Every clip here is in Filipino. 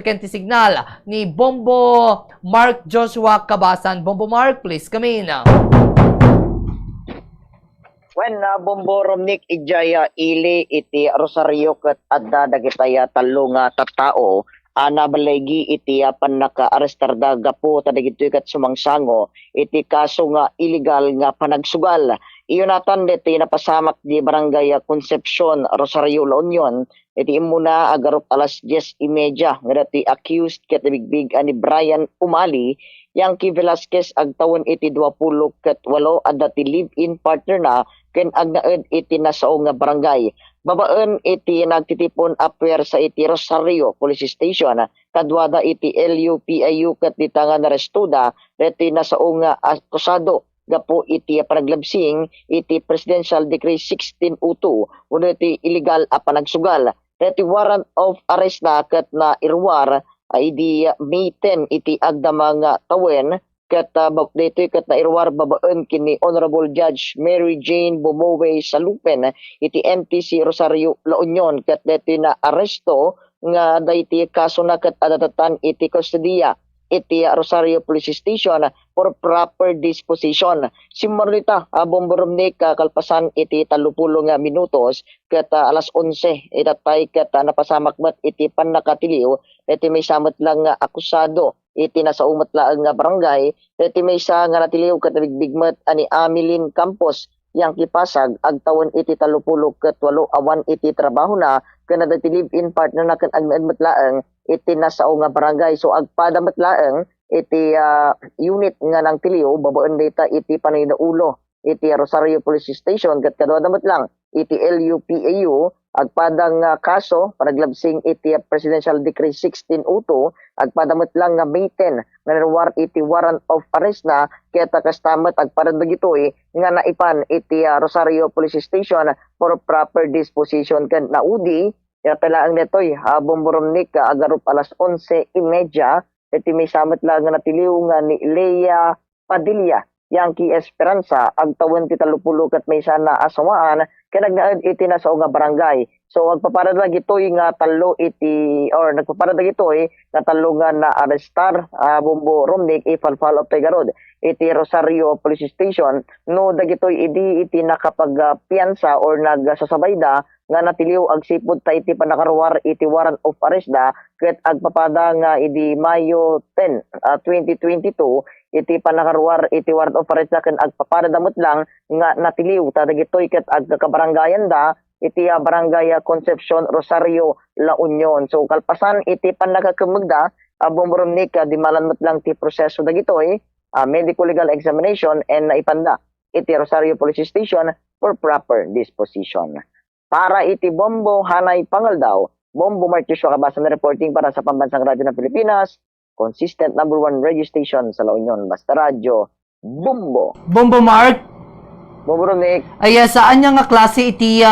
Second signal ni Bombo Mark Joshua Cabasan. Bombo Mark, please come in. When Bombo Romnik ijaya ili iti Rosario ket adda dagitaya talo nga tattao ana balegi iti panaka-arestar da gapo tadagitoy ket sumangsango iti kaso nga illegal nga panagsugal. Iyonatan deti napasamak di barangay Concepcion, Rosario, La Union. Iti imuna agarop alas 10:30 nga dati accused ket bigbig ani Brian Umali yang ki Velasquez agtawon iti 20 ket 8 adda ti live-in partner na ken agnaed iti nasao nga barangay. Babaen iti nagtitipon apwer sa iti Rosario Police Station kadwada iti LUPIU ket ditangan arestuda deti nasao nga akusado gapo iti panaglabsing iti Presidential Decree 1602 uno iti illegal a panagsugal. Deti warrant of arrest na ket na irwar idi May 10 iti agdama nga tawen ket dito ket na irwar babaen kini Honorable Judge Mary Jane Bumowe Salupen iti NTC Rosario La Union ket deti na aresto nga dayti kaso na ket adatatan iti kustodiya iti Rosario Police Station for proper disposition. Simmarita Bombo Romnik kalpasan iti 30 nga minutos ket alas 11 itatay ket napasamak met iti pannakatiliw iti may samot lang nga akusado iti nasaumet laeng nga barangay iti may sa nga natiliw ket bigbigmet ani Amilin Campos yang kipasag agtawon iti 30 ket 8 awan iti trabaho na ken dati live-in partner na ken agmet laeng iti nasao nga barangay. So agpadamet laeng iti unit nga nang tiliw babaen data iti paninaulo iti Rosario Police Station ket kadwadamet lang iti LUPAU agpadang kaso panaglabsing iti Presidential Decree 1602 agpadamet lang nga May 10 nga nirwar iti warrant of arrest na ket kastamet agpadan dagitoy nga naipan iti Rosario Police Station for proper disposition ken naudi talaang netoy Bombo Romnik agarop alas 11:30 iti may samot lang nga natiliw nga ni Lea Padilla yang ki Esperanza agtawon ti 30 ket may sana asawaan ken nagnaed iti nasao nga barangay. So agpaparad lang gitoy nga talo iti or nagpaparad lang gitoy nga talo nga na arestar Bombo Romnik ifalfal of Tigarod iti Rosario Police Station no dagitoy iti nakapagpiyansa or nagsasabay da nga natiliw agsipod ta iti panakarwar iti warrant of arrest da ket agpapada nga idi Mayo 10, 2022 iti panakarwar iti warrant of arrest da ken agpapadamot lang nga natiliw ta dagitoy ket agkakabarangayan da iti barangay Concepcion, Rosario, La Union. So kalpasan iti panagakemegda Bombo Romnik di malanmet lang ti proseso dagitoy medical legal examination and naipanda iti Rosario Police Station for proper disposition. Para iti Bombo Hanay Pangaldaw, Bombo Mark Joshua Cabasan reporting para sa Pambansang Radyo ng Pilipinas, consistent number 1 radio station sa La Union, Basta Radyo, Bombo. Bombo Mark, Bombo Romnik. ay saan nga klase iti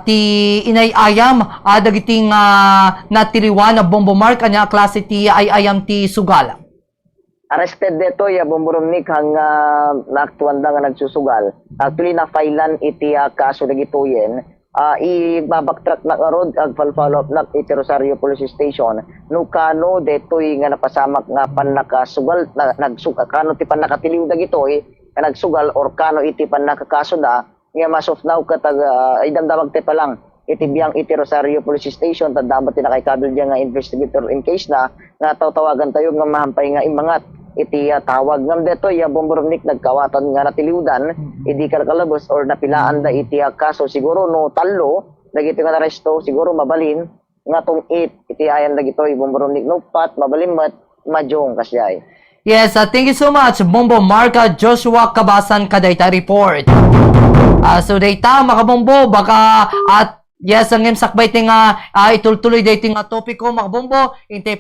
ti inayayam dagiting natiriwan na Bombo Mark anya klase ti ayayam ti sugala? Arrested dito Bombo Romnik hang naaktuan nga nagsusugal. Actually na-filean iti kaso dagitoyen. I-backtrack na karod ag follow up na iti Rosario Police Station. No kano detoy nga napasamak nga panakasugal nagsugal kano ti panakatiliw dagitoy nga nagsugal or kano iti panakakaso da nga mas of now katag idamdamag te pa lang iti biyang iti Rosario Police Station tadamat ti nakaikadol diyan nga investigator in case na nga tawagan tayo nga mahampay nga imangat iti tawag ngam detoy Bombo Romnik nagkawatan nga natiliwdan idi kalkalabos or napilaan da iti kaso siguro no talo dagiti nga aresto siguro mabalin nga tong 8 iti ayan dagitoy Bombo Romnik no pat mabalin mat majong kasyay. Yes, thank you so much Bombo Mark Joshua Cabasan kadayta report. So dayta makabombo baka at yes ang sakbay ting itultuloy dating topiko makabombo intay